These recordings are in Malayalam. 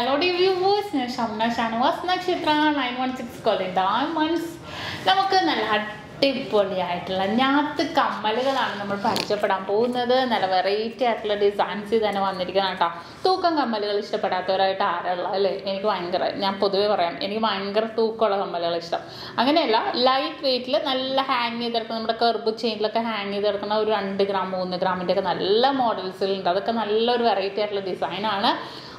Hello dear viewers, SHAMNA Nakshathra 916 calling diamonds. നമുക്ക് നല്ല അടിപൊളിയായിട്ടുള്ള ഞാത്ത് കമ്മലുകളാണ് നമ്മൾ പരിചയപ്പെടാൻ പോകുന്നത്. നല്ല വെറൈറ്റി ആയിട്ടുള്ള ഡിസൈൻസ് തന്നെ വന്നിരിക്കണം കേട്ടോ. തൂക്കം കമ്മലുകൾ ഇഷ്ടപ്പെടാത്തവരായിട്ട് ആരുള്ള അല്ലേ? എനിക്ക് ഭയങ്കര, ഞാൻ പൊതുവേ പറയാം, എനിക്ക് ഭയങ്കര തൂക്കമുള്ള കമ്മലുകൾ ഇഷ്ടം. അങ്ങനെയല്ല, ലൈറ്റ് വെയിറ്റിൽ നല്ല ഹാങ് ചെയ്തെടുക്കുന്ന, നമ്മുടെ കർബ് ചെയിനിലൊക്കെ ഹാങ് ചെയ്തെടുക്കുന്ന ഒരു 2 ഗ്രാം 3 ഗ്രാമിൻ്റെ ഒക്കെ നല്ല മോഡൽസുകളുണ്ട്. അതൊക്കെ നല്ലൊരു വെറൈറ്റി ആയിട്ടുള്ള ഡിസൈനാണ്.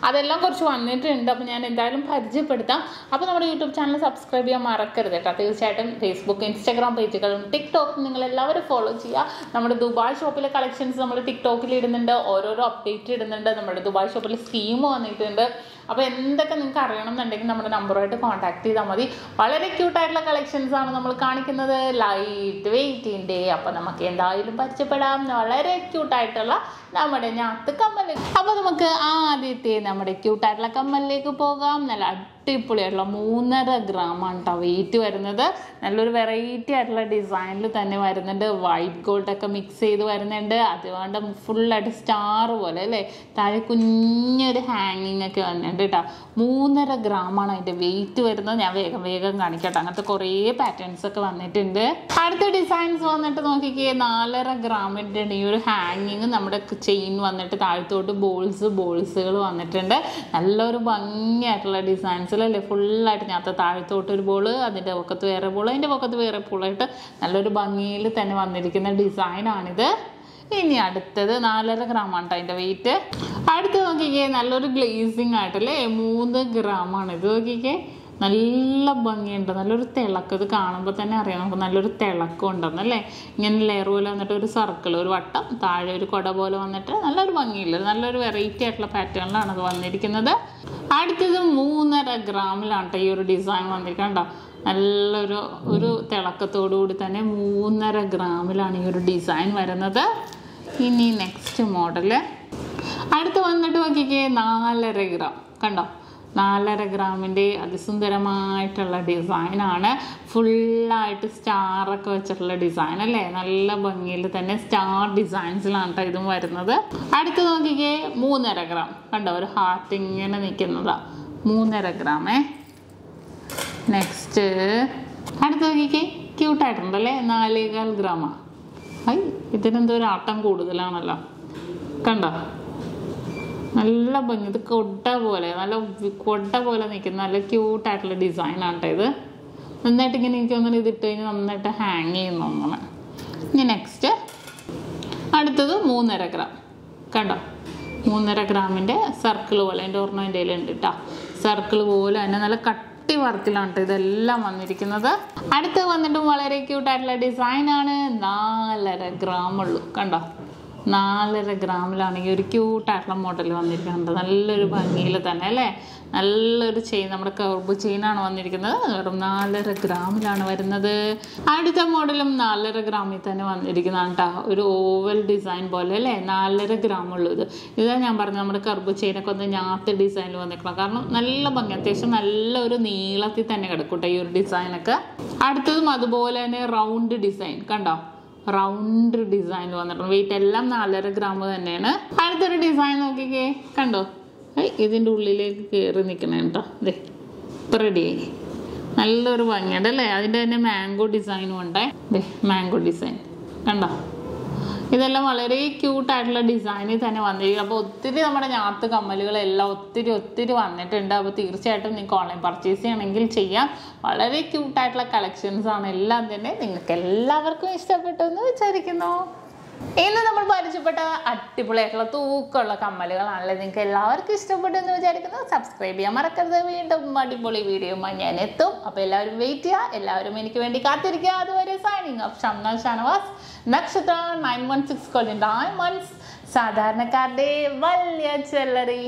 അതെല്ലാം കുറച്ച് വന്നിട്ടുണ്ട്. അപ്പോൾ ഞാൻ എന്തായാലും പരിചയപ്പെടുത്താം. അപ്പോൾ നമ്മുടെ യൂട്യൂബ് ചാനൽ സബ്സ്ക്രൈബ് ചെയ്യാൻ മറക്കരുത് കേട്ടോ. തീർച്ചയായിട്ടും ഫേസ്ബുക്ക്, ഇൻസ്റ്റാഗ്രാം പേജുകളും ടിക്ടോക്കും നിങ്ങളെല്ലാവരും ഫോളോ ചെയ്യുക. നമ്മുടെ ദുബായ് ഷോപ്പിലെ കളക്ഷൻസ് നമ്മൾ ടിക്ടോക്കിൽ ഇടുന്നുണ്ട്, ഓരോരോ അപ്ഡേറ്റ് ഇടുന്നുണ്ട്. നമ്മുടെ ദുബായ് ഷോപ്പിൽ സ്കീം വന്നിട്ടുണ്ട്. അപ്പോൾ എന്തൊക്കെ നിങ്ങൾക്ക് അറിയണം എന്നുണ്ടെങ്കിൽ നമ്മുടെ നമ്പറുമായിട്ട് കോൺടാക്ട് ചെയ്താൽ മതി. വളരെ ക്യൂട്ടായിട്ടുള്ള കളക്ഷൻസ് ആണ് നമ്മൾ കാണിക്കുന്നത്, ലൈറ്റ് വെയിറ്റിൻ്റെ. അപ്പോൾ നമുക്ക് എന്തായാലും പരിചയപ്പെടാം വളരെ ക്യൂട്ടായിട്ടുള്ള നമ്മുടെ ഞാത്ത് കമ്മൽ. അപ്പോൾ നമുക്ക് ആദ്യത്തെ നമ്മുടെ ക്യൂട്ടായിട്ടുള്ള കമ്മലിലേക്ക് പോകാം. നല്ല അടിപൊളിയായിട്ടുള്ള 3.5 ഗ്രാമാണ് കേട്ടോ വെയിറ്റ് വരുന്നത്. നല്ലൊരു വെറൈറ്റി ആയിട്ടുള്ള ഡിസൈനിൽ തന്നെ വരുന്നുണ്ട്. വൈറ്റ് ഗോൾഡൊക്കെ മിക്സ് ചെയ്ത് വരുന്നുണ്ട്. അതുകൊണ്ട് ഫുള്ളായിട്ട് സ്റ്റാർ പോലെ അല്ലേ, താഴെ കുഞ്ഞൊരു ഹാങ്ങിങ് ഒക്കെ വന്നിട്ടുണ്ട് കേട്ടോ. 3.5 ഗ്രാമാണ് അതിൻ്റെ വെയിറ്റ് വരുന്നത്. ഞാൻ വേഗം കാണിക്കട്ടെ. അങ്ങനത്തെ കുറേ പാറ്റേൺസ് ഒക്കെ വന്നിട്ടുണ്ട്. അടുത്ത ഡിസൈൻസ് വന്നിട്ട് നോക്കിക്കേ, 4.5 ഗ്രാമിൻ്റെ ഈ ഒരു ഹാങ്ങിങ്, നമ്മുടെ ചെയിൻ വന്നിട്ട് താഴത്തോട്ട് ബോൾസുകൾ വന്നിട്ടുണ്ട്. നല്ലൊരു ഭംഗിയായിട്ടുള്ള ഡിസൈൻസിലല്ലേ, ഫുള്ളായിട്ട് ഞാൻ താഴത്തോട്ട് ഒരു ബോൾ, അതിൻ്റെ പൊക്കത്ത് വേറെ ബോൾ, അതിൻ്റെ പൊക്കത്ത് വേറെ ബോളായിട്ട് നല്ലൊരു ഭംഗിയിൽ തന്നെ വന്നിരിക്കുന്ന ഡിസൈനാണിത്. ഇനി അടുത്തത് 4.5 ഗ്രാമാണ് കേട്ടോ അതിൻ്റെ വെയിറ്റ്. അടുത്ത് നോക്കിക്കേ, നല്ലൊരു ഗ്ലേസിങ് ആയിട്ടല്ലേ, 3 ഗ്രാമാണ് ഇത്. നോക്കിക്കേ, നല്ല ഭംഗിയുണ്ട്, നല്ലൊരു തിളക്കം. ഇത് കാണുമ്പോൾ തന്നെ അറിയാം നമുക്ക് നല്ലൊരു തിളക്കം ഉണ്ടെന്നല്ലേ. ഇങ്ങനെ ലെയർ പോലെ വന്നിട്ട് ഒരു സർക്കിൾ, ഒരു വട്ടം, താഴെ ഒരു കുട പോലെ വന്നിട്ട് നല്ലൊരു ഭംഗിയില്ല, നല്ലൊരു വെറൈറ്റി ആയിട്ടുള്ള പാറ്റേണിലാണ് അത് വന്നിരിക്കുന്നത്. അടുത്തത് 3.5 ഗ്രാമിലാണ് കേട്ടോ ഈ ഒരു ഡിസൈൻ വന്നിരിക്കണ്ടോ. നല്ലൊരു തിളക്കത്തോടു കൂടി തന്നെ 3.5 ഗ്രാമിലാണ് ഈ ഒരു ഡിസൈൻ വരുന്നത്. ഇനി നെക്സ്റ്റ് മോഡല് അടുത്ത് വന്നിട്ട് നോക്കിക്കേ, 4.5 ഗ്രാം കണ്ടോ. 4.5 ഗ്രാമിൻ്റെ അതിസുന്ദരമായിട്ടുള്ള ഡിസൈനാണ്. ഫുള്ളായിട്ട് സ്റ്റാറൊക്കെ വെച്ചിട്ടുള്ള ഡിസൈൻ അല്ലേ, നല്ല ഭംഗിയിൽ തന്നെ സ്റ്റാർ ഡിസൈൻസിലാണ് കേട്ടോ ഇതും വരുന്നത്. അടുത്ത് നോക്കിക്കേ, 3.5 ഗ്രാം കണ്ടോ, ഒരു ഹാർട്ട് ഇങ്ങനെ നിൽക്കുന്നതാ. 3.5 ഗ്രാമേ. നെക്സ്റ്റ് അടുത്ത് നോക്കിക്കേ, ക്യൂട്ടായിട്ടുണ്ടല്ലേ, 4.25 ഗ്രാമാ. ഇതിനെന്തോ ഒരു ആട്ടം കൂടുതലാണല്ലോ കണ്ടോ. നല്ല ഭംഗി, ഇത് കൊട്ട പോലെ നിൽക്കുന്ന നല്ല ക്യൂട്ടായിട്ടുള്ള ഡിസൈനാണ് കേട്ടോ ഇത്. നന്നായിട്ട് ഇങ്ങനെ എനിക്ക് തോന്നുന്നു ഇതിട്ട് കഴിഞ്ഞാൽ നന്നായിട്ട് ഹാങ് ചെയ്യുന്നു നമ്മൾ. ഇനി നെക്സ്റ്റ് അടുത്തത് 3.5 ഗ്രാം കണ്ടോ. 3.5 ഗ്രാമിൻ്റെ സർക്കിൾ പോലെ, എൻ്റെ ഓർണമെൻ്റ് ഉണ്ട് കേട്ടോ. സർക്കിൾ പോലെ തന്നെ നല്ല കട്ടി വർക്കിലാണ് കേട്ടോ ഇതെല്ലാം വന്നിരിക്കുന്നത്. അടുത്ത് വന്നിട്ട് വളരെ ക്യൂട്ടായിട്ടുള്ള ഡിസൈനാണ്. 4.5 ഗ്രാം ഉള്ളൂ കണ്ടോ. 4.5 ഗ്രാമിലാണ് ഈ ഒരു ക്യൂട്ടായിട്ടുള്ള മോഡൽ വന്നിരിക്കുന്നത്. നല്ലൊരു ഭംഗിയിൽ തന്നെ അല്ലേ, നല്ലൊരു ചെയിൻ, നമ്മുടെ കർബ് ചെയിനാണ് വന്നിരിക്കുന്നത്. വെറും 4.5 ഗ്രാമിലാണ് വരുന്നത്. അടുത്ത മോഡലും 4.5 ഗ്രാമിൽ തന്നെ വന്നിരിക്കുന്നതാണ് കേട്ടോ. ഒരു ഓവൽ ഡിസൈൻ പോലെ അല്ലേ, 4.5 ഗ്രാമുള്ളൂ ഇത്. ഇതാ ഞാൻ പറഞ്ഞു, നമ്മുടെ കർബ് ചെയിനൊക്കെ ഒന്ന് ഞാത്ത് ഡിസൈനിൽ വന്നിരിക്കണം. കാരണം നല്ല ഭംഗി, അത്യാവശ്യം നല്ലൊരു നീളത്തിൽ തന്നെ കിടക്കൂട്ടെ ഈ ഒരു ഡിസൈനൊക്കെ. അടുത്തതും അതുപോലെ തന്നെ റൗണ്ട് ഡിസൈൻ കണ്ടോ, റൗണ്ട് ഡിസൈൻ വന്നിട്ടുണ്ട്. വെയിറ്റ് എല്ലാം 4.5 ഗ്രാം തന്നെയാണ്. അടുത്തൊരു ഡിസൈൻ നോക്കിക്കേ കണ്ടോ, ഇതിൻ്റെ ഉള്ളിലേക്ക് കയറി നിൽക്കണേ കേട്ടോ. അതെ, ഇപ്പം റെഡിയായി. നല്ലൊരു ഭംഗിയുണ്ട് അല്ലേ. അതിൻ്റെ തന്നെ മാംഗോ ഡിസൈനും ഉണ്ട്. അതെ, മാംഗോ ഡിസൈൻ കണ്ടോ. ഇതെല്ലാം വളരെ ക്യൂട്ടായിട്ടുള്ള ഡിസൈനിൽ തന്നെ വന്നിരിക്കും. അപ്പോൾ ഒത്തിരി നമ്മുടെ ഞാത്ത് കമ്മലുകളെല്ലാം ഒത്തിരി വന്നിട്ടുണ്ട്. അപ്പോൾ തീർച്ചയായിട്ടും നിങ്ങൾക്ക് ഓൺലൈൻ പർച്ചേസ് ചെയ്യണമെങ്കിൽ ചെയ്യാം. വളരെ ക്യൂട്ടായിട്ടുള്ള കളക്ഷൻസ് ആണ് എല്ലാം തന്നെ. നിങ്ങൾക്ക് എല്ലാവർക്കും ഇഷ്ടപ്പെട്ടു എന്ന് വിചാരിക്കുന്നു. ഇന്ന് നമ്മൾ പരിചയപ്പെട്ട അടിപൊളിയായിട്ടുള്ള തൂക്കമുള്ള കമ്മലുകളാണല്ലേ. നിങ്ങൾക്ക് എല്ലാവർക്കും ഇഷ്ടപ്പെട്ടു എന്ന് വിചാരിക്കുന്നു. സബ്സ്ക്രൈബ് ചെയ്യാൻ മറക്കരുത്. വീണ്ടും അടിപൊളി വീഡിയോയുമായി ഞാൻ എത്തും. അപ്പോൾ എല്ലാവരും വെയിറ്റ് ചെയ്യുക, എല്ലാവരും എനിക്ക് വേണ്ടി കാത്തിരിക്കുക. അതുവരെ സൈനിങ് ഓഫ് ഷംന ഷാനവാസ്, നക്ഷത്ര 916 ഡയമണ്ട്സ്, സാധാരണക്കാരുടെ വലിയ ജ്വല്ലറി.